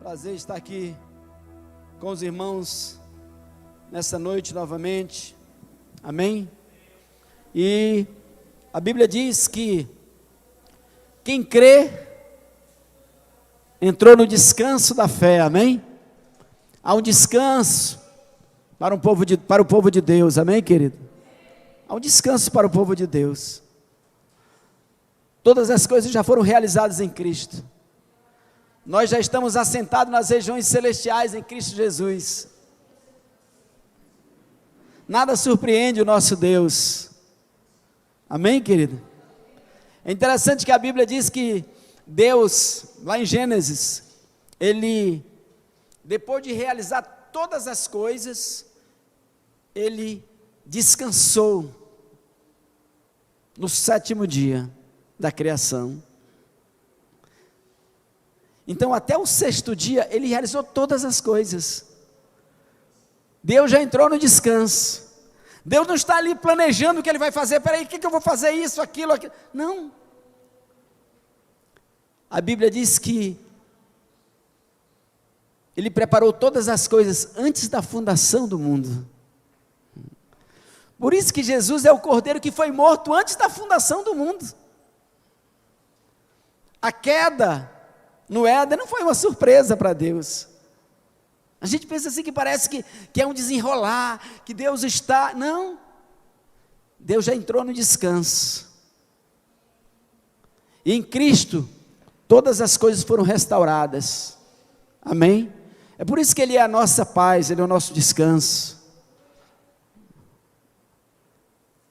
Prazer estar aqui com os irmãos nessa noite novamente, amém? E a Bíblia diz que quem crê entrou no descanso da fé, amém? Há um descanso para o povo de Deus, amém, querido? Há um descanso para o povo de Deus. Todas as coisas já foram realizadas em Cristo. Nós já estamos assentados nas regiões celestiais em Cristo Jesus. Nada surpreende o nosso Deus. Amém, querido? É interessante que a Bíblia diz que Deus, lá em Gênesis, Ele, depois de realizar todas as coisas, Ele descansou no sétimo dia da criação. Então até o sexto dia Ele realizou todas as coisas. Deus já entrou no descanso. Deus não está ali planejando o que Ele vai fazer. Peraí, o que eu vou fazer, isso, aquilo. Não. A Bíblia diz que Ele preparou todas as coisas antes da fundação do mundo. Por isso que Jesus é o Cordeiro que foi morto antes da fundação do mundo. A queda no Éden não foi uma surpresa para Deus. A gente pensa assim que parece que é um desenrolar, que Deus está... Não. Deus já entrou no descanso. E em Cristo, todas as coisas foram restauradas. Amém? É por isso que Ele é a nossa paz, Ele é o nosso descanso.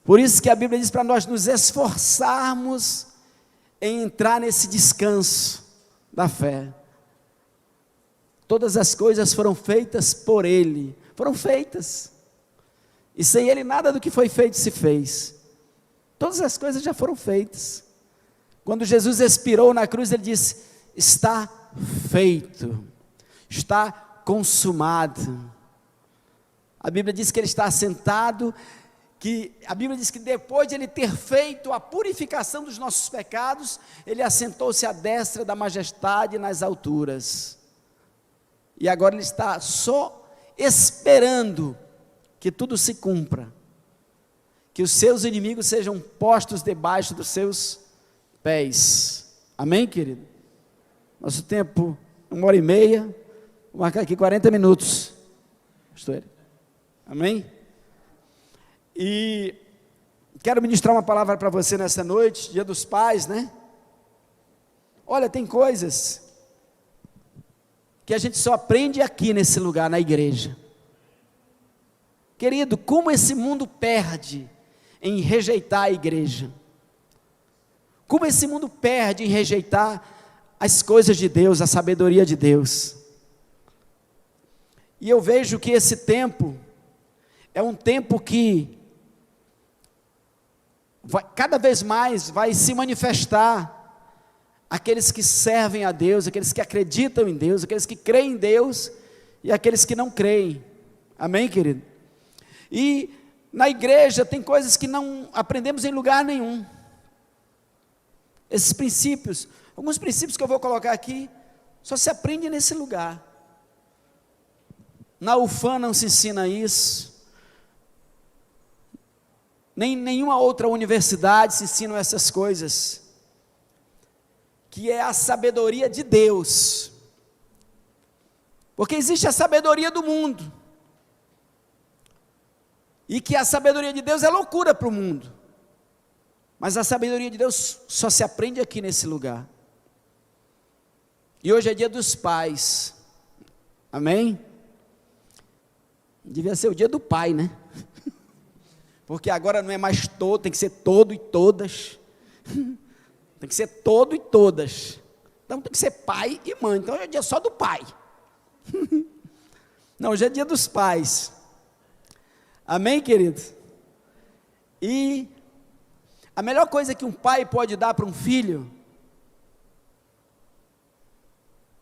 Por isso que a Bíblia diz para nós nos esforçarmos em entrar nesse descanso da fé. Todas as coisas foram feitas por Ele, foram feitas, e sem Ele nada do que foi feito se fez. Todas as coisas já foram feitas. Quando Jesus expirou na cruz, Ele disse: está feito, está consumado. A Bíblia diz que Ele está assentado, a Bíblia diz que depois de Ele ter feito a purificação dos nossos pecados, Ele assentou-se à destra da majestade nas alturas, e agora Ele está só esperando que tudo se cumpra, que os seus inimigos sejam postos debaixo dos seus pés. Amém, querido? Nosso tempo, 1h30, vou marcar aqui 40 minutos, pastor. Amém? E quero ministrar uma palavra para você nessa noite, Dia dos Pais, né? Olha, tem coisas que a gente só aprende aqui nesse lugar, na igreja. Querido, como esse mundo perde em rejeitar a igreja. Como esse mundo perde em rejeitar as coisas de Deus, a sabedoria de Deus. E eu vejo que esse tempo é um tempo que cada vez mais vai se manifestar aqueles que servem a Deus, aqueles que acreditam em Deus, aqueles que creem em Deus e aqueles que não creem. Amém, querido? E na igreja tem coisas que não aprendemos em lugar nenhum. Esses princípios, alguns princípios que eu vou colocar aqui, só se aprende nesse lugar. Na UFAM não se ensina isso. Nem nenhuma outra universidade se ensinam essas coisas, que é a sabedoria de Deus, porque existe a sabedoria do mundo, e que a sabedoria de Deus é loucura para o mundo, mas a sabedoria de Deus só se aprende aqui nesse lugar. E hoje é Dia dos Pais, amém? Devia ser o dia do pai, né? Porque agora não é mais todo, tem que ser todo e todas. Tem que ser todo e todas. Então tem que ser pai e mãe. Então hoje é dia só do pai. Não, hoje é Dia dos Pais. Amém, querido? E a melhor coisa que um pai pode dar para um filho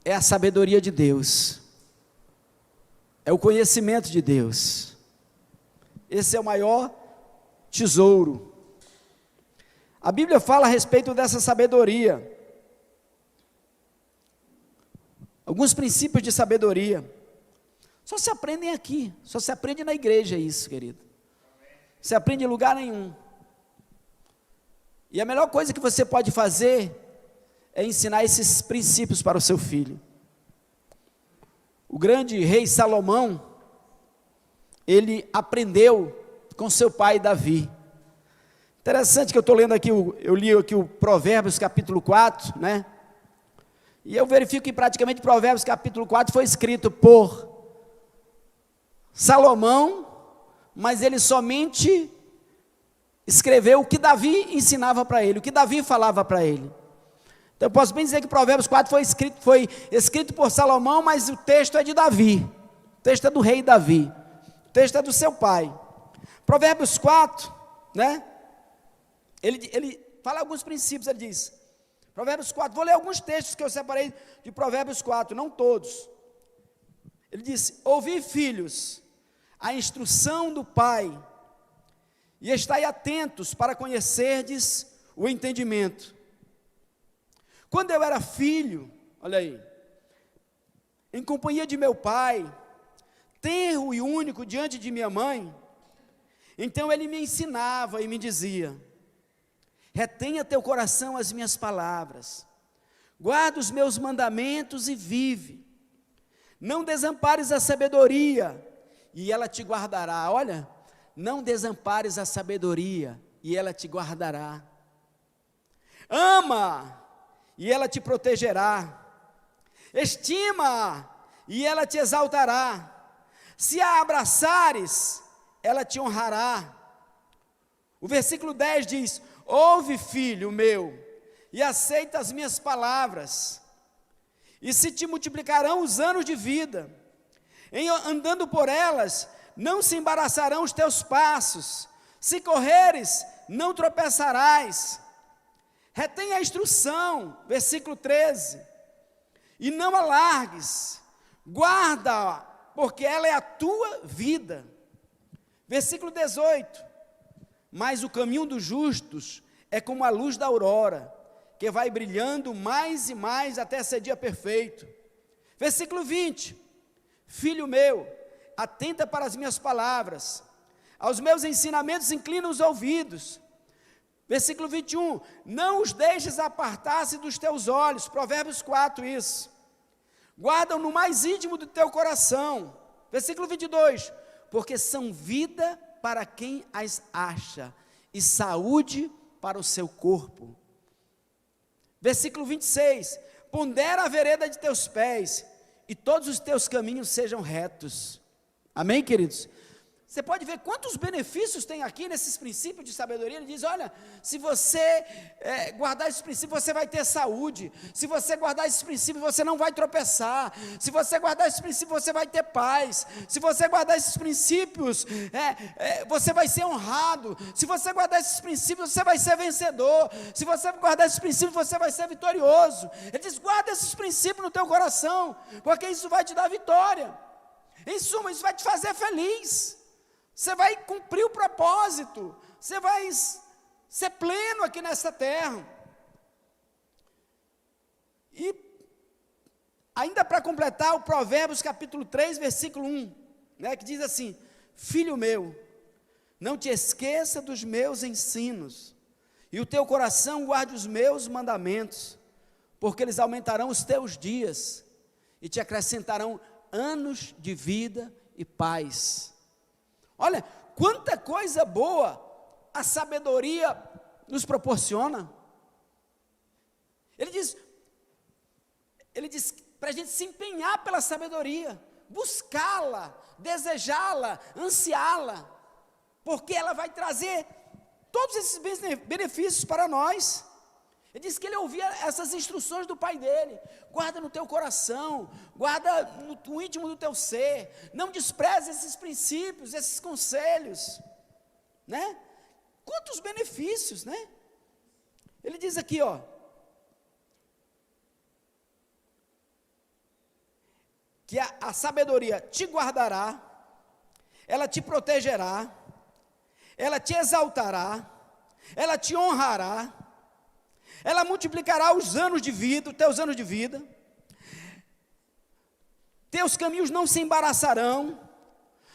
é a sabedoria de Deus. É o conhecimento de Deus. Esse é o maior tesouro. A Bíblia fala a respeito dessa sabedoria. alguns princípios de sabedoria. Só se aprendem aqui, só se aprende na igreja isso, querido. Você aprende em lugar nenhum. E a melhor coisa que você pode fazer é ensinar esses princípios para o seu filho. O grande rei Salomão, ele aprendeu com seu pai Davi. Interessante que eu estou lendo aqui, eu li aqui o Provérbios capítulo 4, né? E eu verifico que praticamente Provérbios capítulo 4 foi escrito por Salomão, mas ele somente escreveu o que Davi ensinava para ele, o que Davi falava para ele. Então eu posso bem dizer que Provérbios 4 foi escrito por Salomão, mas o texto é de Davi, o texto é do rei Davi, o texto é do seu pai. Provérbios 4, né? Ele fala alguns princípios, ele diz, Provérbios 4, vou ler alguns textos que eu separei de Provérbios 4, não todos. Ele disse: ouvi, filhos, a instrução do pai, e estai atentos para conhecerdes o entendimento. Quando eu era filho, olha aí, em companhia de meu pai, tenro e único diante de minha mãe, então ele me ensinava e me dizia: retenha teu coração as minhas palavras, guarda os meus mandamentos e vive. Não desampares a sabedoria, e ela te guardará. Olha, não desampares a sabedoria, e ela te guardará. Ama, e ela te protegerá. Estima, e ela te exaltará. Se a abraçares, ela te honrará. O versículo 10 diz: ouve, filho meu, e aceita as minhas palavras, e se te multiplicarão os anos de vida, andando por elas, não se embaraçarão os teus passos, se correres, não tropeçarás. Retém a instrução, versículo 13, e não alargues, guarda-a, porque ela é a tua vida. Versículo 18, mas o caminho dos justos é como a luz da aurora, que vai brilhando mais e mais até ser dia perfeito. Versículo 20, filho meu, atenta para as minhas palavras, aos meus ensinamentos inclina os ouvidos. Versículo 21, não os deixes apartar-se dos teus olhos, Provérbios 4, isso. Guardam no mais íntimo do teu coração. Versículo 22, porque são vida para quem as acha, e saúde para o seu corpo. Versículo 26, pondera a vereda de teus pés, e todos os teus caminhos sejam retos. Amém, queridos? Você pode ver quantos benefícios tem aqui nesses princípios de sabedoria. Ele diz: olha, se você guardar esses princípios, você vai ter saúde. Se você guardar esses princípios, você não vai tropeçar. Se você guardar esses princípios, você vai ter paz. Se você guardar esses princípios, você vai ser honrado. Se você guardar esses princípios, você vai ser vencedor. Se você guardar esses princípios, você vai ser vitorioso. Ele diz: guarda esses princípios no teu coração, porque isso vai te dar vitória. Em suma, isso vai te fazer feliz. Você vai cumprir o propósito, você vai ser pleno aqui nessa terra. E ainda para completar, o Provérbios capítulo 3, versículo 1, né, que diz assim: filho meu, não te esqueça dos meus ensinos, e o teu coração guarde os meus mandamentos, porque eles aumentarão os teus dias, e te acrescentarão anos de vida e paz. Olha, quanta coisa boa a sabedoria nos proporciona. Ele diz para a gente se empenhar pela sabedoria, buscá-la, desejá-la, ansiá-la, porque ela vai trazer todos esses benefícios para nós. Ele diz que ele ouvia essas instruções do pai dele: guarda no teu coração, guarda no íntimo do teu ser, não despreze esses princípios, esses conselhos, né? Quantos benefícios, né? Ele diz aqui, ó, que a sabedoria te guardará, ela te protegerá, ela te exaltará, ela te honrará, ela multiplicará os anos de vida, os teus anos de vida. teus caminhos não se embaraçarão,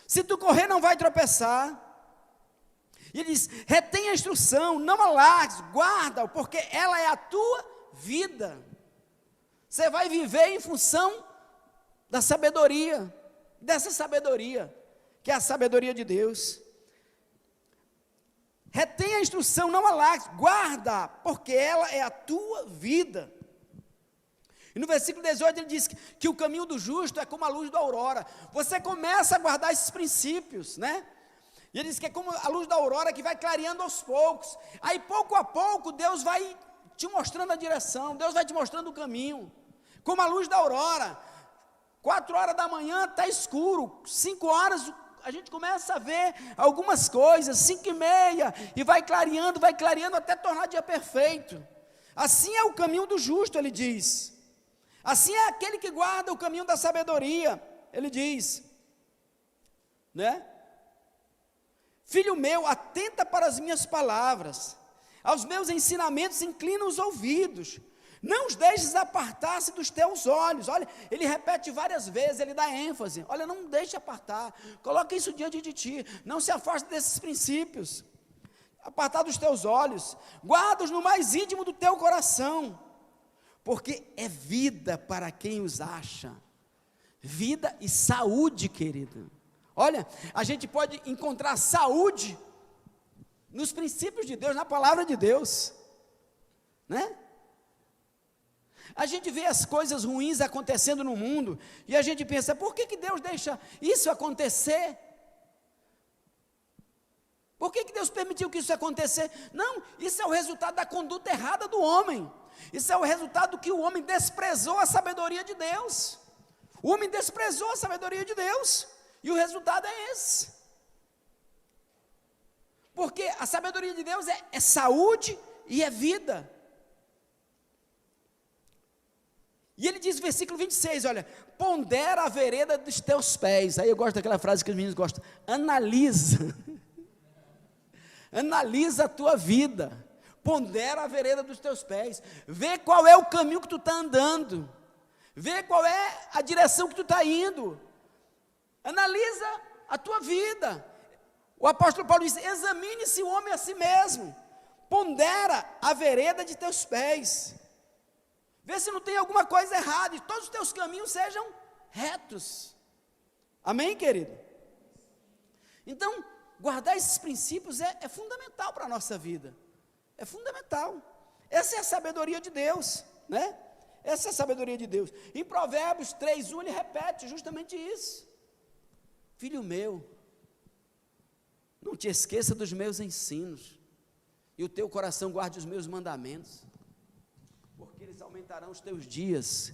se tu correr não vai tropeçar. E ele diz, retém a instrução, não alargues, guarda-o, porque ela é a tua vida. Você vai viver em função da sabedoria, dessa sabedoria, que é a sabedoria de Deus. Retém a instrução, não alargues, guarda, porque ela é a tua vida. E no versículo 18 ele diz que o caminho do justo é como a luz da aurora. Você começa a guardar esses princípios, né? E ele diz que é como a luz da aurora que vai clareando aos poucos. Aí pouco a pouco Deus vai te mostrando a direção, Deus vai te mostrando o caminho. Como a luz da aurora. 4 horas da manhã está escuro, 5 horas a gente começa a ver algumas coisas, 5:30, e vai clareando até tornar dia perfeito. Assim é o caminho do justo, ele diz. Assim é aquele que guarda o caminho da sabedoria, ele diz, né? Filho meu, atenta para as minhas palavras, aos meus ensinamentos inclina os ouvidos, não os deixes apartar-se dos teus olhos. Olha, ele repete várias vezes, ele dá ênfase, olha, não deixe apartar, coloca isso diante de ti, não se afaste desses princípios, apartar dos teus olhos, guarda-os no mais íntimo do teu coração, porque é vida para quem os acha, vida e saúde, querido. Olha, a gente pode encontrar saúde nos princípios de Deus, na palavra de Deus, né? A gente vê as coisas ruins acontecendo no mundo, e a gente pensa, por que Deus deixa isso acontecer? Por que Deus permitiu que isso acontecer? Não, isso é o resultado da conduta errada do homem. Isso é o resultado que o homem desprezou a sabedoria de Deus. O homem desprezou a sabedoria de Deus, e o resultado é esse. Porque a sabedoria de Deus é saúde e é vida. E ele diz no versículo 26, olha, pondera a vereda dos teus pés. Aí eu gosto daquela frase que os meninos gostam, analisa, analisa a tua vida, pondera a vereda dos teus pés, vê qual é o caminho que tu está andando, vê qual é a direção que tu está indo, analisa a tua vida. O apóstolo Paulo diz, examine-se o homem a si mesmo, pondera a vereda de teus pés, vê se não tem alguma coisa errada, e todos os teus caminhos sejam retos. Amém, querido? Então, guardar esses princípios é fundamental para a nossa vida. É fundamental. Essa é a sabedoria de Deus, né? Essa é a sabedoria de Deus. Em Provérbios 3:1 ele repete justamente isso. Filho meu, não te esqueça dos meus ensinos, e o teu coração guarde os meus mandamentos, porque eles aumentarão os teus dias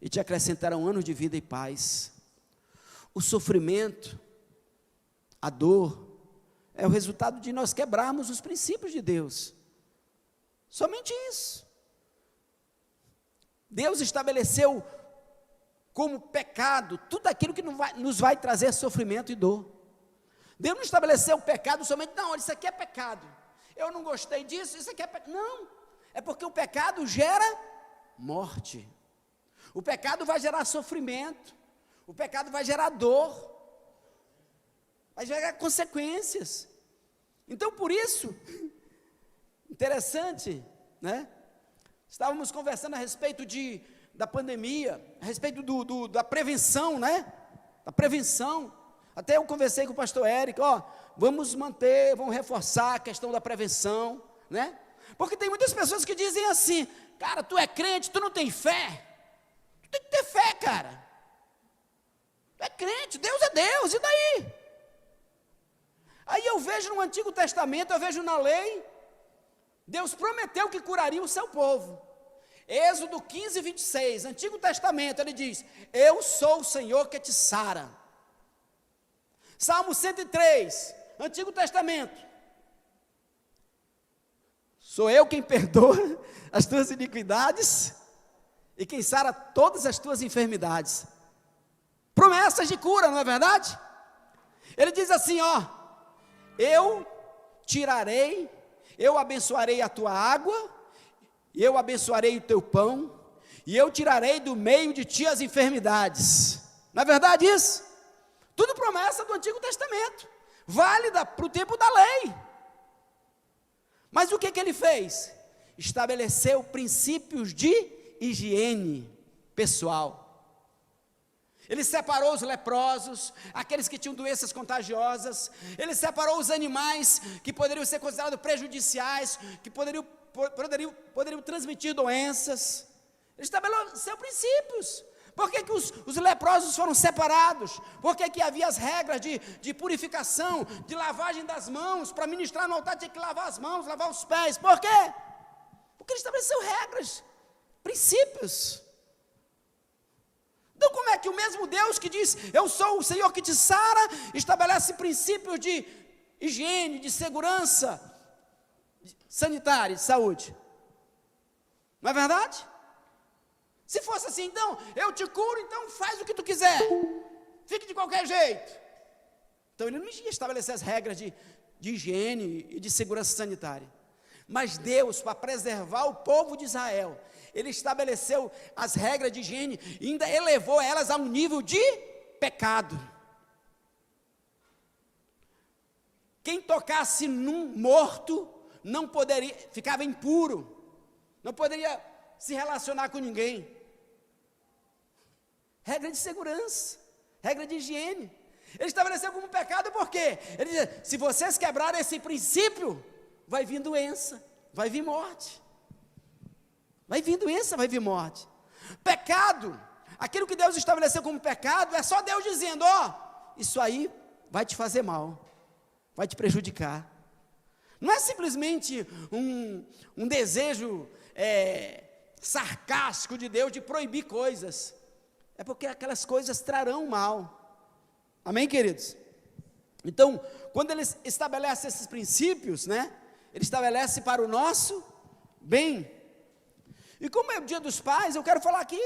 e te acrescentarão anos de vida e paz. O sofrimento, a dor, é o resultado de nós quebrarmos os princípios de Deus. Somente isso. Deus estabeleceu como pecado tudo aquilo que nos vai trazer sofrimento e dor. Deus não estabeleceu o pecado somente, não, isso aqui é pecado, eu não gostei disso, isso aqui é pecado. Não, é porque o pecado gera morte, o pecado vai gerar sofrimento, o pecado vai gerar dor, vai gerar consequências. Então, por isso, interessante, né? Estávamos conversando a respeito da pandemia, a respeito da prevenção, né? Da prevenção. Até eu conversei com o pastor Érico, vamos reforçar a questão da prevenção, né? Porque tem muitas pessoas que dizem assim, cara, tu é crente, tu não tem fé? Tu tem que ter fé, cara. Tu é crente, Deus é Deus, e daí? Aí eu vejo no Antigo Testamento, eu vejo na lei, Deus prometeu que curaria o seu povo. Êxodo 15:26, Antigo Testamento, ele diz, eu sou o Senhor que te sara. Salmo 103, Antigo Testamento, sou eu quem perdoa as tuas iniquidades e quem sara todas as tuas enfermidades. Promessas de cura, não é verdade? Ele diz assim, eu tirarei, eu abençoarei a tua água, eu abençoarei o teu pão, e eu tirarei do meio de ti as enfermidades, Não é verdade isso? Tudo promessa do Antigo Testamento, válida para o tempo da lei. Mas o que ele fez? Estabeleceu princípios de higiene pessoal. Ele separou os leprosos, aqueles que tinham doenças contagiosas. Ele separou os animais que poderiam ser considerados prejudiciais, que poderiam transmitir doenças. Ele estabeleceu princípios. Por que os leprosos foram separados? Por que havia as regras de purificação, de lavagem das mãos? Para ministrar no altar tinha que lavar as mãos, lavar os pés. Por quê? Porque ele estabeleceu regras, princípios. Então como é que o mesmo Deus que diz, eu sou o Senhor que te sara, estabelece princípios de higiene, de segurança sanitária, de saúde? Não é verdade? Se fosse assim, então, eu te curo, então faz o que tu quiser, fique de qualquer jeito. Então ele não ia estabelecer as regras de higiene e de segurança sanitária. Mas Deus, para preservar o povo de Israel, Ele estabeleceu as regras de higiene e ainda elevou elas a um nível de pecado. Quem tocasse num morto não poderia, ficava impuro, não poderia se relacionar com ninguém. Regra de segurança, regra de higiene. Ele estabeleceu como pecado por quê? Ele diz, se vocês quebrarem esse princípio, vai vir doença, vai vir morte. Vai vir doença, vai vir morte. Pecado, aquilo que Deus estabeleceu como pecado, é só Deus dizendo, isso aí vai te fazer mal, vai te prejudicar. Não é simplesmente um desejo sarcástico de Deus de proibir coisas. É porque aquelas coisas trarão mal. Amém, queridos? Então, quando Ele estabelece esses princípios, Ele estabelece para o nosso bem. E como é o Dia dos Pais, eu quero falar aqui,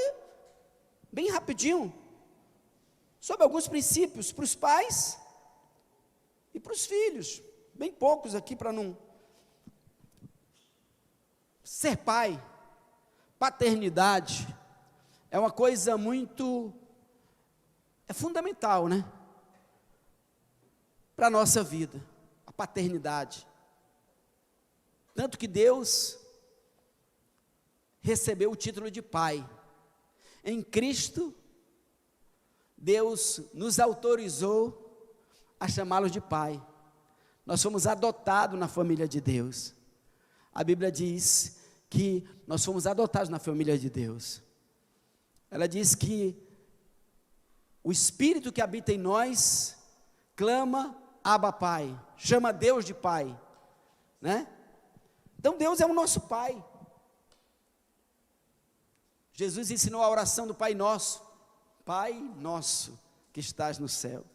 bem rapidinho, sobre alguns princípios para os pais e para os filhos. Bem poucos aqui para não... Ser pai, paternidade, é uma coisa muito... É fundamental, para a nossa vida, a paternidade. Tanto que Deus recebeu o título de Pai. Em Cristo, Deus nos autorizou a chamá-lo de Pai. Nós fomos adotados na família de Deus. A Bíblia diz que nós fomos adotados na família de Deus. Ela diz que o Espírito que habita em nós clama, Abba Pai, chama Deus de Pai, Então Deus é o nosso Pai. Jesus ensinou a oração do Pai Nosso, Pai Nosso que estás no céu.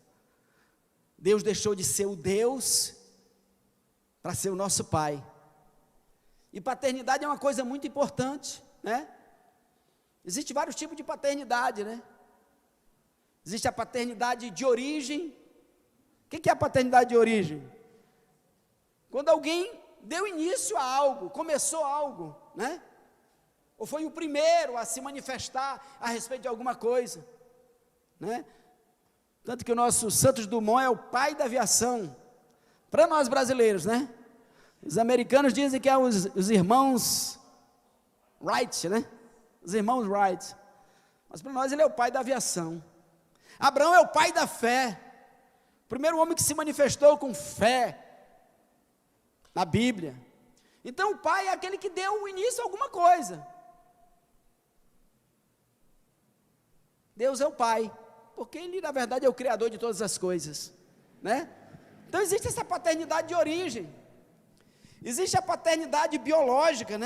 Deus deixou de ser o Deus para ser o nosso Pai. E paternidade é uma coisa muito importante, Existem vários tipos de paternidade, Existe a paternidade de origem. O que é a paternidade de origem? Quando alguém deu início a algo, começou algo, ou foi o primeiro a se manifestar a respeito de alguma coisa, Tanto que o nosso Santos Dumont é o pai da aviação, para nós brasileiros, Os americanos dizem que é os irmãos Wright, Os irmãos Wright, mas para nós ele é o pai da aviação. Abraão é o pai da fé, o primeiro homem que se manifestou com fé na Bíblia. Então o pai é aquele que deu o início a alguma coisa. Deus é o pai, porque Ele na verdade é o Criador de todas as coisas, Então existe essa paternidade de origem. Existe a paternidade biológica,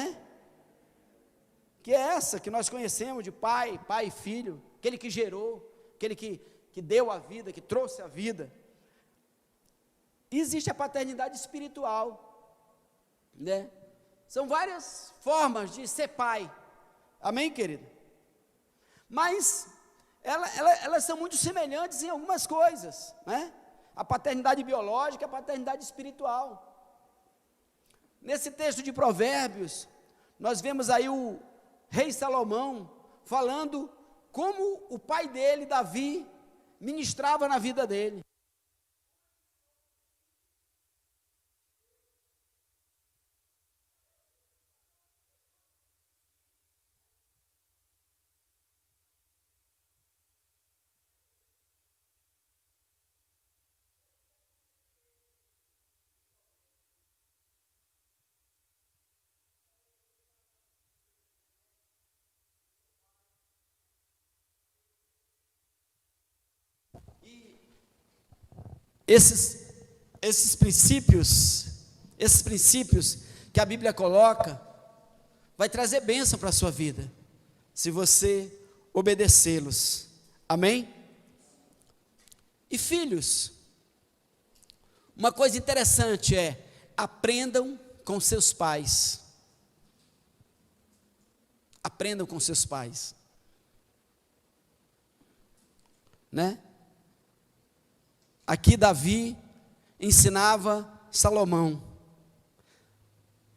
Que é essa que nós conhecemos de pai e filho, aquele que gerou, aquele que deu a vida, que trouxe a vida. E existe a paternidade espiritual, São várias formas de ser pai, amém, querido? Mas elas são muito semelhantes em algumas coisas, A paternidade biológica, a paternidade espiritual. Nesse texto de Provérbios, nós vemos aí o rei Salomão falando como o pai dele, Davi, ministrava na vida dele. Esses princípios que a Bíblia coloca, vai trazer bênção para a sua vida, se você obedecê-los, amém? E filhos, uma coisa interessante é, aprendam com seus pais, aprendam com seus pais, né? Aqui Davi ensinava Salomão.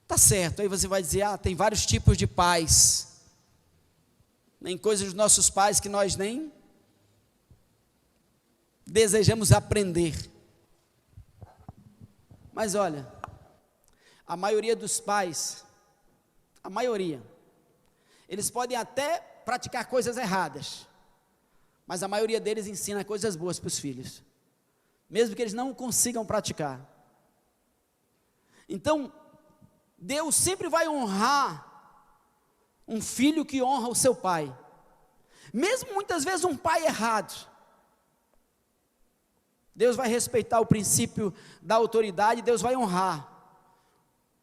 Tá certo, aí você vai dizer, tem vários tipos de pais. Tem coisas dos nossos pais que nós nem desejamos aprender. Mas olha, a maioria dos pais, eles podem até praticar coisas erradas, mas a maioria deles ensina coisas boas para os filhos, mesmo que eles não consigam praticar. Então, Deus sempre vai honrar um filho que honra o seu pai, mesmo muitas vezes um pai errado. Deus vai respeitar o princípio da autoridade, Deus vai honrar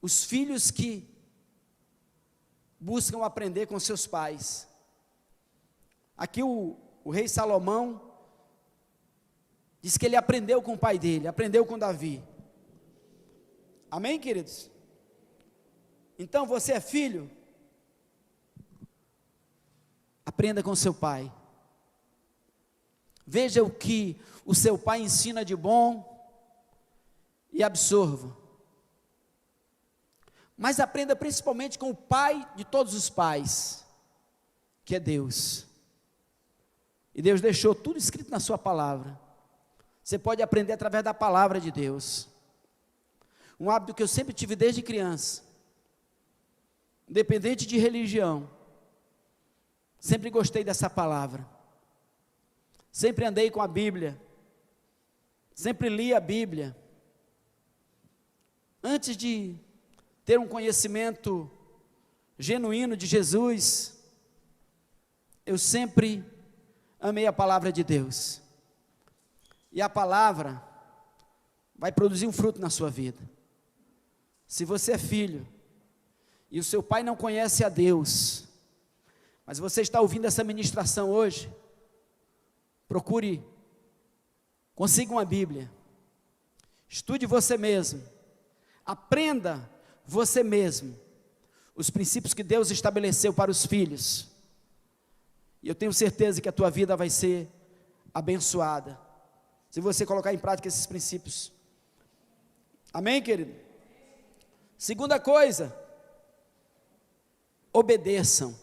os filhos que buscam aprender com seus pais. Aqui o rei Salomão diz que ele aprendeu com o pai dele, aprendeu com Davi. Amém, queridos? Então você é filho, aprenda com seu pai. Veja o que o seu pai ensina de bom e absorva. Mas aprenda principalmente com o pai de todos os pais, que é Deus. E Deus deixou tudo escrito na sua palavra. Você pode aprender através da palavra de Deus. Um hábito que eu sempre tive desde criança, independente de religião, sempre gostei dessa palavra. Sempre andei com a Bíblia, sempre li a Bíblia. Antes de ter um conhecimento genuíno de Jesus, eu sempre amei a palavra de Deus. E a palavra vai produzir um fruto na sua vida. Se você é filho e o seu pai não conhece a Deus, mas você está ouvindo essa ministração hoje, procure, consiga uma Bíblia, estude você mesmo, aprenda você mesmo os princípios que Deus estabeleceu para os filhos, e eu tenho certeza que a tua vida vai ser abençoada, se você colocar em prática esses princípios. Amém, querido? Segunda coisa, obedeçam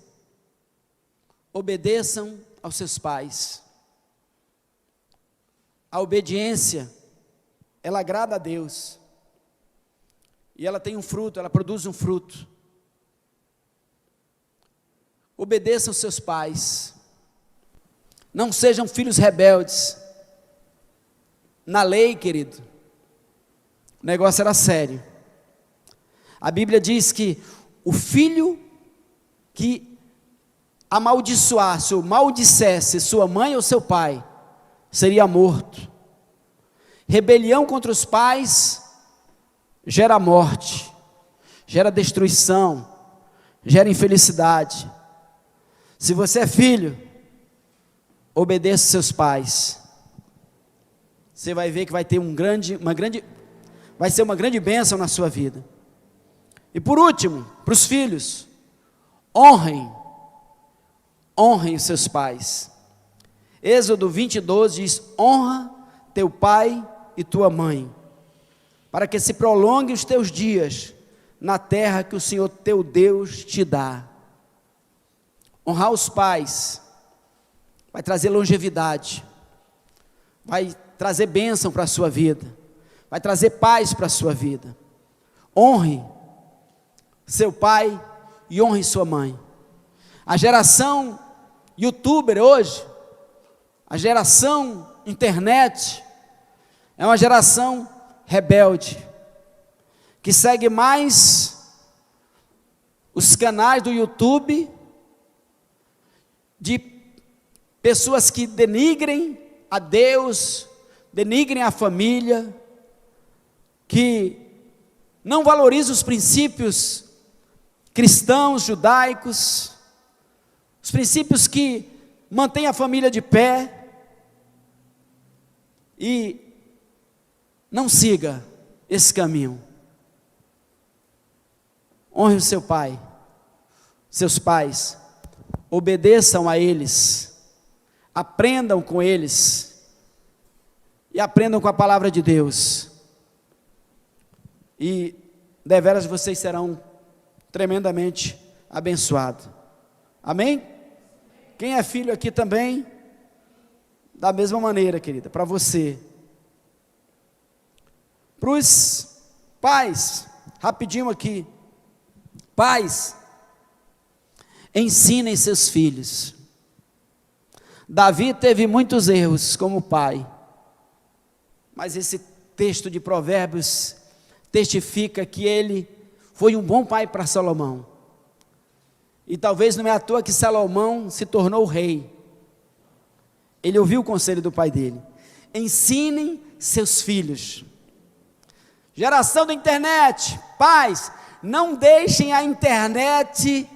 aos seus pais. A obediência, ela agrada a Deus, e ela tem um fruto, ela produz um fruto. Obedeçam aos seus pais, não sejam filhos rebeldes. Na lei, querido, o negócio era sério. A Bíblia diz que o filho que amaldiçoasse ou maldissesse sua mãe ou seu pai, seria morto. Rebelião contra os pais gera morte, gera destruição, gera infelicidade. Se você é filho, obedeça seus pais. Você vai ver que vai ter vai ser uma grande bênção na sua vida. E por último, para os filhos, honrem os seus pais. Êxodo 20:12 diz: honra teu pai e tua mãe, para que se prolongue os teus dias na terra que o Senhor teu Deus te dá. Honrar os pais vai trazer longevidade, vai trazer bênção para a sua vida, vai trazer paz para a sua vida. Honre seu pai e honre sua mãe. A geração youtuber hoje, a geração internet, é uma geração rebelde, que segue mais os canais do YouTube, de pessoas que denigrem a Deus, denigrem a família, que não valorizam os princípios cristãos, judaicos, os princípios que mantêm a família de pé. E não siga esse caminho. Honre o seu pai, seus pais, obedeçam a eles, aprendam com eles, e aprendam com a palavra de Deus, e deveras vocês serão tremendamente abençoados. Amém? Quem é filho aqui também, da mesma maneira, querida, para você. Para os pais, rapidinho aqui, pais, ensinem seus filhos. Davi teve muitos erros como pai, mas esse texto de Provérbios testifica que ele foi um bom pai para Salomão, e talvez não é à toa que Salomão se tornou rei. Ele ouviu o conselho do pai dele. Ensinem seus filhos. Geração da internet, pais, não deixem a internet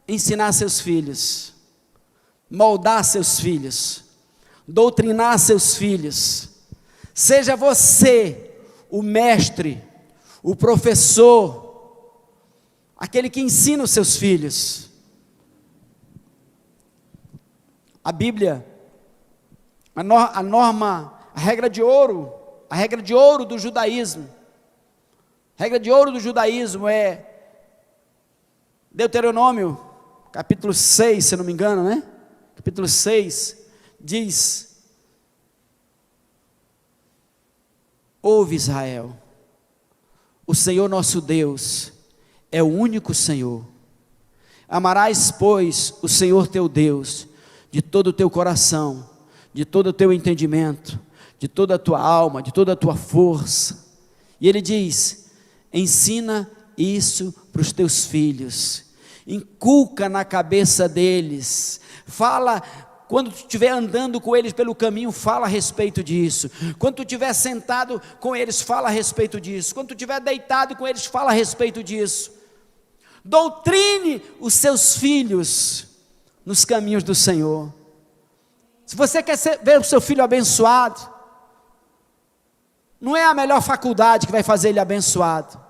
ensinar seus filhos, moldar seus filhos, doutrinar seus filhos. Seja você o mestre, o professor, aquele que ensina os seus filhos. A Bíblia, a norma, a regra de ouro do judaísmo, é Deuteronômio, capítulo 6, se não me engano, né? Capítulo 6, diz: ouve Israel, o Senhor nosso Deus é o único Senhor. Amarás, pois, o Senhor teu Deus de todo o teu coração, de todo o teu entendimento, de toda a tua alma, de toda a tua força. E ele diz: ensina isso para os teus filhos, inculca na cabeça deles, fala, quando tu estiver andando com eles pelo caminho, fala a respeito disso, quando tu estiver sentado com eles, fala a respeito disso, quando tu estiver deitado com eles, fala a respeito disso. Doutrine os seus filhos nos caminhos do Senhor. Se você quer ver o seu filho abençoado, não é a melhor faculdade que vai fazer ele abençoado,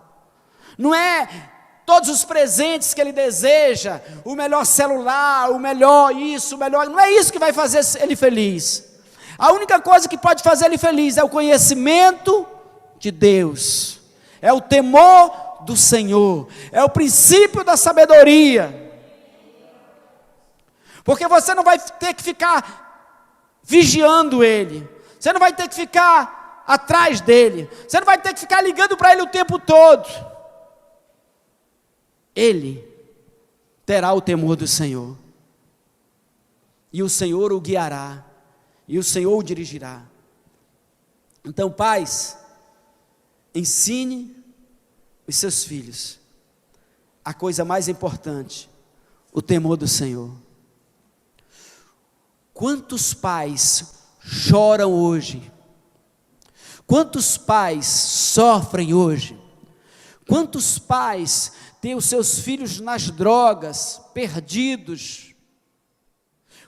não é todos os presentes que ele deseja, o melhor celular, o melhor isso, o melhor, não é isso que vai fazer ele feliz. A única coisa que pode fazer ele feliz é o conhecimento de Deus, é o temor do Senhor, é o princípio da sabedoria. Porque você não vai ter que ficar vigiando ele, você não vai ter que ficar atrás dele, você não vai ter que ficar ligando para ele o tempo todo. Ele terá o temor do Senhor, e o Senhor o guiará, e o Senhor o dirigirá. Então, pais, ensine os seus filhos a coisa mais importante, o temor do Senhor. Quantos pais choram hoje? Quantos pais sofrem hoje? Quantos pais têm os seus filhos nas drogas, perdidos?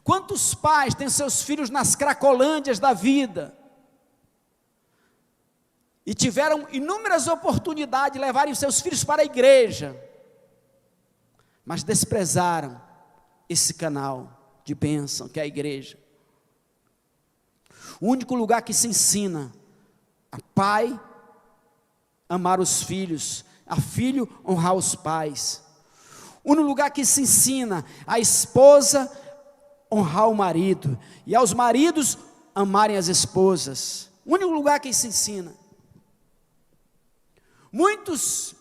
Quantos pais têm seus filhos nas cracolândias da vida? E tiveram inúmeras oportunidades de levarem os seus filhos para a igreja, mas desprezaram esse canal de bênção que é a igreja. O único lugar que se ensina a pai amar os filhos, a filho honrar os pais. O único lugar que se ensina a esposa honrar o marido, e aos maridos amarem as esposas. O único lugar que isso ensina. Muitos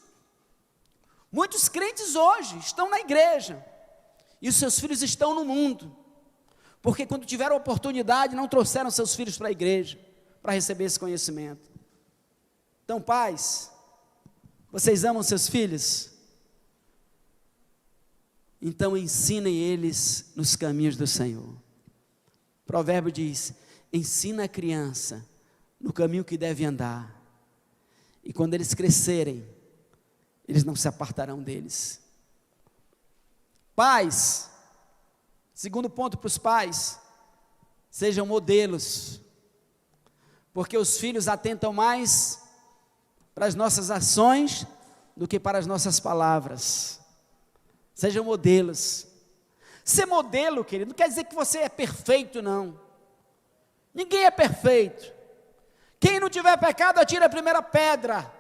crentes hoje estão na igreja, e os seus filhos estão no mundo, porque quando tiveram oportunidade, não trouxeram seus filhos para a igreja, para receber esse conhecimento. Então, pais, vocês amam seus filhos? Então ensinem eles nos caminhos do Senhor. O provérbio diz: ensina a criança no caminho que deve andar, e quando eles crescerem, eles não se apartarão deles. Pais, segundo ponto para os pais: sejam modelos, porque os filhos atentam mais para as nossas ações do que para as nossas palavras. Sejam modelos. Ser modelo, querido, não quer dizer que você é perfeito, não. Ninguém é perfeito. Quem não tiver pecado, atira a primeira pedra.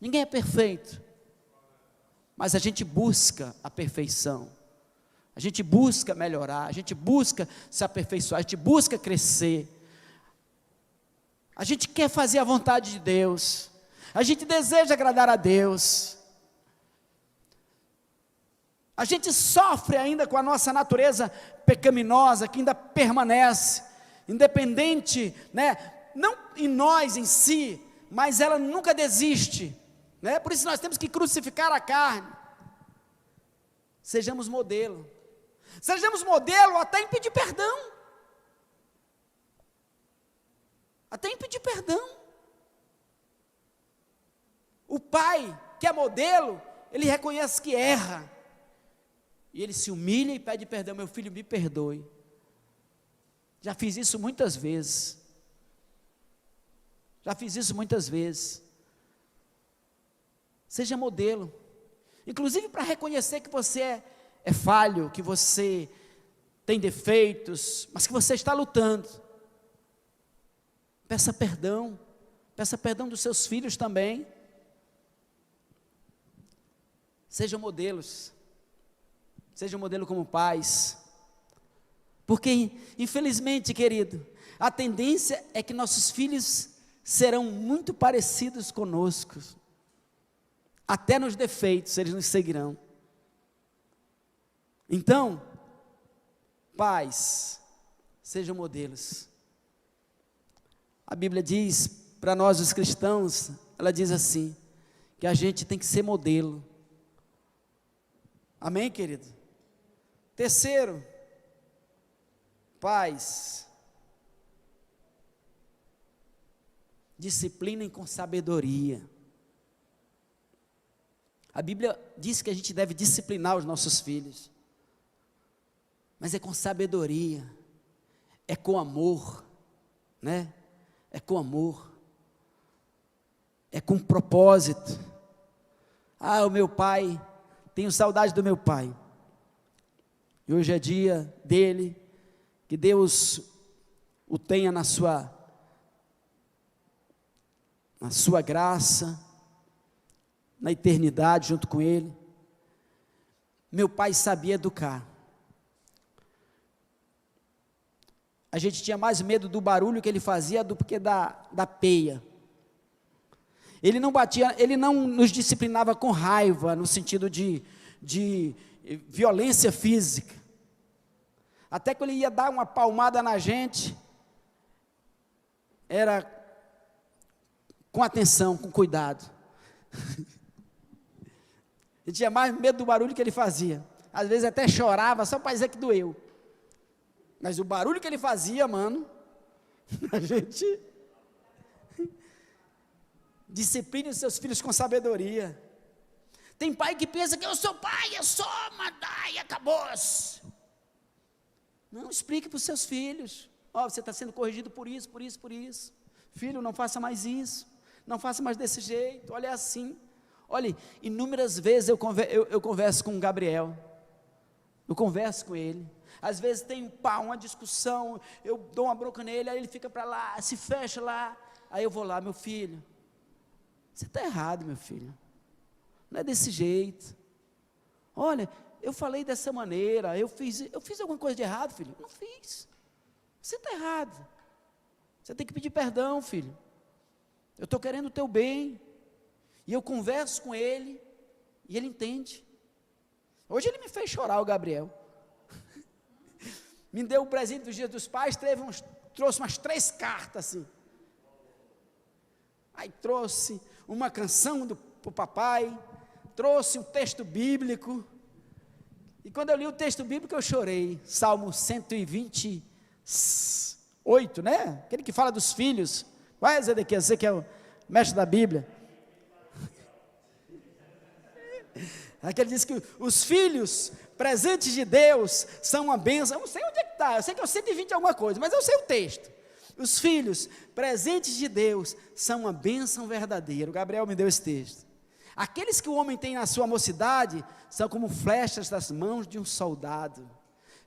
Ninguém é perfeito. Mas a gente busca a perfeição. A gente busca melhorar, a gente busca se aperfeiçoar, a gente busca crescer. A gente quer fazer a vontade de Deus. A gente deseja agradar a Deus. A gente sofre ainda com a nossa natureza pecaminosa, que ainda permanece, independente, não em nós em si, mas ela nunca desiste, por isso nós temos que crucificar a carne. Sejamos modelo até em pedir perdão, O pai que é modelo, ele reconhece que erra, e ele se humilha e pede perdão. Meu filho, me perdoe. Já fiz isso muitas vezes. Seja modelo. Inclusive para reconhecer que você é falho, que você tem defeitos, mas que você está lutando. Peça perdão dos seus filhos também. Sejam modelos como pais, porque infelizmente, querido, a tendência é que nossos filhos serão muito parecidos conosco, até nos defeitos eles nos seguirão. Então, pais, sejam modelos. A Bíblia diz para nós os cristãos, ela diz assim, que a gente tem que ser modelo. Amém, querido? Terceiro, pais, disciplinem com sabedoria. A Bíblia diz que a gente deve disciplinar os nossos filhos, mas é com sabedoria, é com amor, é com amor, é com propósito. O meu pai, tenho saudade do meu pai, e hoje é dia dele, que Deus o tenha na sua graça, na eternidade junto com ele. Meu pai sabia educar. A gente tinha mais medo do barulho que ele fazia do que da peia. Ele não batia, ele não nos disciplinava com raiva, no sentido de violência física. Até que ele ia dar uma palmada na gente, era com atenção, com cuidado. Ele tinha mais medo do barulho que ele fazia. Às vezes até chorava, só para dizer que doeu. Mas o barulho que ele fazia, mano, a gente... Discipline os seus filhos com sabedoria. Tem pai que pensa que eu sou pai, eu sou mandar e acabou-se. Não, explique para os seus filhos. Você está sendo corrigido por isso. Filho, não faça mais isso. Não faça mais desse jeito. Olha, é assim. Olha, inúmeras vezes eu converso com o Gabriel. Eu converso com ele. Às vezes tem uma discussão, eu dou uma bronca nele, aí ele fica para lá, se fecha lá. Aí eu vou lá, meu filho, você está errado, meu filho. Não é desse jeito. Olha, eu falei dessa maneira, eu fiz alguma coisa de errado, filho? Não fiz. Você está errado. Você tem que pedir perdão, filho. Eu estou querendo o teu bem. E eu converso com ele, e ele entende. Hoje ele me fez chorar, o Gabriel. Me deu o presente do Dia dos Pais, trouxe umas 3 cartas assim. Aí trouxe uma canção para o papai, trouxe um texto bíblico. E quando eu li o texto bíblico, eu chorei. Salmo 128, né? Aquele que fala dos filhos. Vai, Zedequias, você que é o mestre da Bíblia. Aquele diz que os filhos presentes de Deus são uma bênção. Eu não sei onde é que está, eu sei que é o 120 alguma coisa, mas eu sei o texto. Os filhos presentes de Deus são uma bênção verdadeira. O Gabriel me deu esse texto. Aqueles que o homem tem na sua mocidade são como flechas das mãos de um soldado.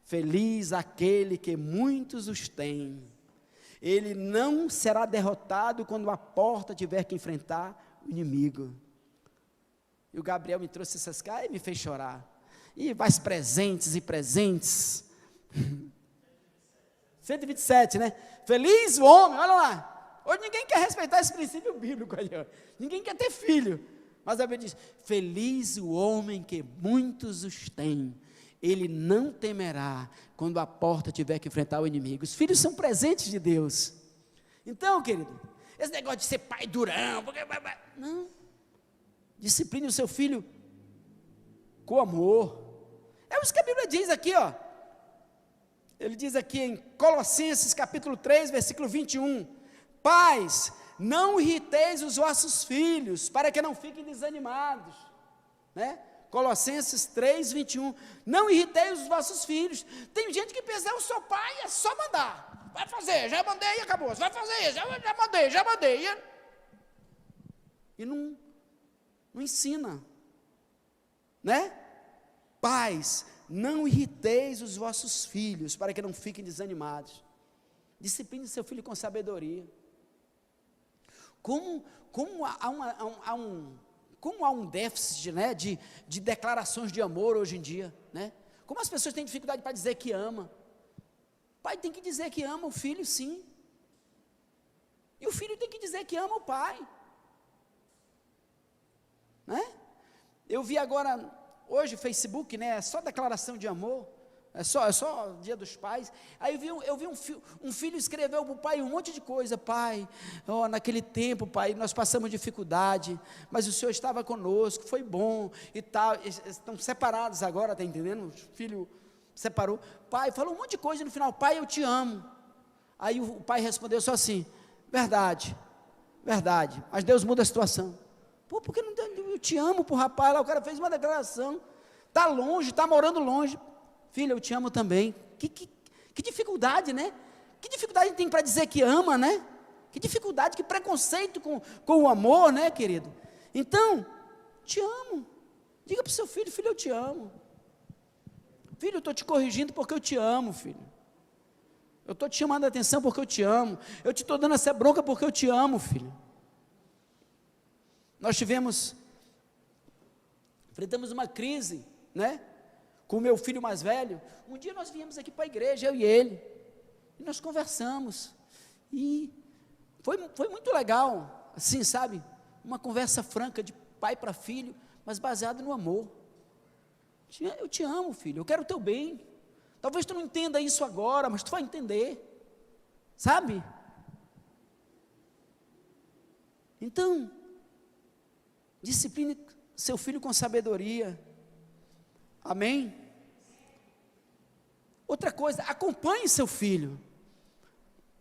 Feliz aquele que muitos os tem. Ele não será derrotado quando a porta tiver que enfrentar o inimigo. E o Gabriel me trouxe essas caras e me fez chorar. E mais presentes e presentes. 127, né? Feliz o homem, olha lá. Hoje ninguém quer respeitar esse princípio bíblico aí, ó. Ninguém quer ter filho. Mas a Bíblia diz: feliz o homem que muitos os tem. Ele não temerá quando a porta tiver que enfrentar o inimigo. Os filhos são presentes de Deus. Então, querido, esse negócio de ser pai durão, não. Discipline o seu filho com amor. É isso que a Bíblia diz aqui, ó. Ele diz aqui em Colossenses capítulo 3, versículo 21. Pais, não irriteis os vossos filhos, para que não fiquem desanimados. Né? Colossenses 3, 21. Não irriteis os vossos filhos. Tem gente que pensa, eu sou pai, é só mandar. Vai fazer, já mandei e acabou. Vai fazer, já mandei. E não ensina, né? Pais, não irriteis os vossos filhos, para que não fiquem desanimados. Discipline seu filho com sabedoria. Como há um déficit, né, de declarações de amor hoje em dia, né? Como as pessoas têm dificuldade para dizer que ama. O pai tem que dizer que ama o filho, sim. E o filho tem que dizer que ama o pai. Né? Eu vi agora, hoje, Facebook, né, é só declaração de amor, é só Dia dos Pais. Aí eu vi um filho escreveu para o pai um monte de coisa. Pai, naquele tempo, pai, nós passamos dificuldade, mas o Senhor estava conosco, foi bom e tal. Estão separados agora, está entendendo? O filho separou. Pai, falou um monte de coisa, no final, pai, eu te amo. Aí o pai respondeu só assim: verdade, mas Deus muda a situação. Pô, porque não, eu te amo para o rapaz lá, o cara fez uma declaração, está longe, está morando longe. Filho, eu te amo também. Que dificuldade, né? Que dificuldade a gente tem para dizer que ama, né? Que dificuldade, que preconceito com o amor, né, querido? Então, te amo. Diga para o seu filho: filho, eu te amo. Filho, eu estou te corrigindo porque eu te amo, filho. Eu estou te chamando a atenção porque eu te amo. Eu te estou dando essa bronca porque eu te amo, filho. Nós enfrentamos uma crise, né? Com o meu filho mais velho. Um dia nós viemos aqui para a igreja, eu e ele, e nós conversamos, e foi muito legal, assim, sabe, uma conversa franca de pai para filho, mas baseado no amor. Eu te amo, filho, eu quero o teu bem. Talvez tu não entenda isso agora, mas tu vai entender, sabe? Então, discipline seu filho com sabedoria. Amém? Outra coisa, acompanhe seu filho.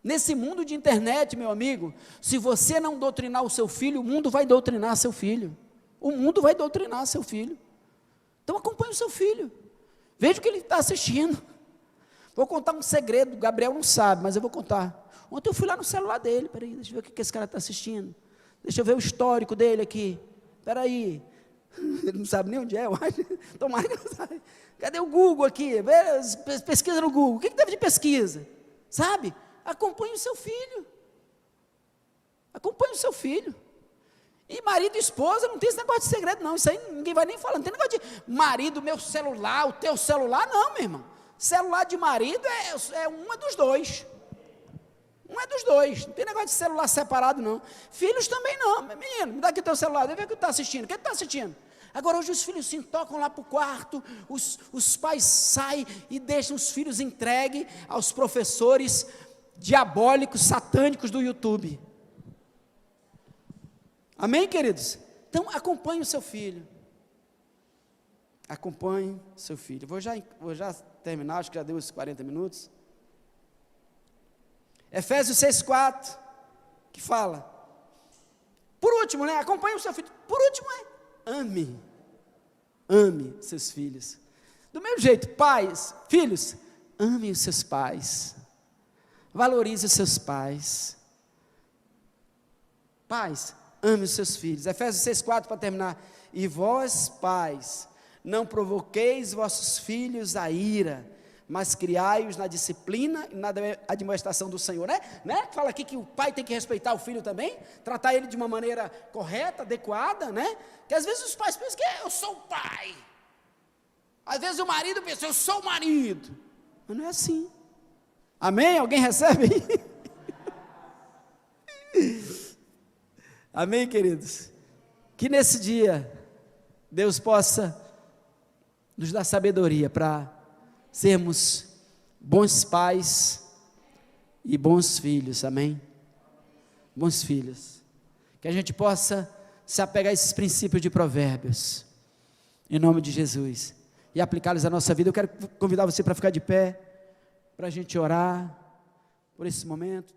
Nesse mundo de internet, meu amigo, se você não doutrinar o seu filho, o mundo vai doutrinar seu filho. O mundo vai doutrinar seu filho. Então acompanhe o seu filho. Veja o que ele está assistindo. Vou contar um segredo, o Gabriel não sabe, mas eu vou contar. Ontem eu fui lá no celular dele, peraí, deixa eu ver o que esse cara está assistindo. Deixa eu ver o histórico dele aqui. Peraí. Ele não sabe nem onde é, eu acho. Tomara que não sabe. Cadê o Google aqui? Pesquisa no Google. O que teve de pesquisa? Sabe? Acompanhe o seu filho. Acompanhe o seu filho. E marido e esposa, não tem esse negócio de segredo, não. Isso aí ninguém vai nem falar. Não tem negócio de marido, meu celular, o teu celular, não, meu irmão. Celular de marido é uma dos dois. Um é dos dois, não tem negócio de celular separado não. Filhos também não, menino, me dá aqui teu celular, deixa eu ver o que tu está assistindo. O que tu está assistindo? Agora hoje os filhos se tocam lá para o quarto, os pais saem e deixam os filhos entregues aos professores diabólicos, satânicos do YouTube. Amém, queridos? Então acompanhe o seu filho. Acompanhe o seu filho. Vou já terminar, acho que já deu os 40 minutos. Efésios 6,4, que fala, por último, né, acompanhe o seu filho, por último ame seus filhos, do mesmo jeito, pais, filhos, ame os seus pais, valorize os seus pais, ame os seus filhos. Efésios 6,4 para terminar, e vós pais, não provoqueis vossos filhos a ira, mas criai-os na disciplina e na admoestação do Senhor, né? Fala aqui que o pai tem que respeitar o filho também, tratar ele de uma maneira correta, adequada, né? Que às vezes os pais pensam que eu sou o pai, às vezes o marido pensa, eu sou o marido, mas não é assim. Amém? Alguém recebe aí? Amém, queridos? Que nesse dia, Deus possa nos dar sabedoria para sermos bons pais e bons filhos, amém? Bons filhos, que a gente possa se apegar a esses princípios de Provérbios, em nome de Jesus, e aplicá-los à nossa vida. Eu quero convidar você para ficar de pé, para a gente orar por esse momento.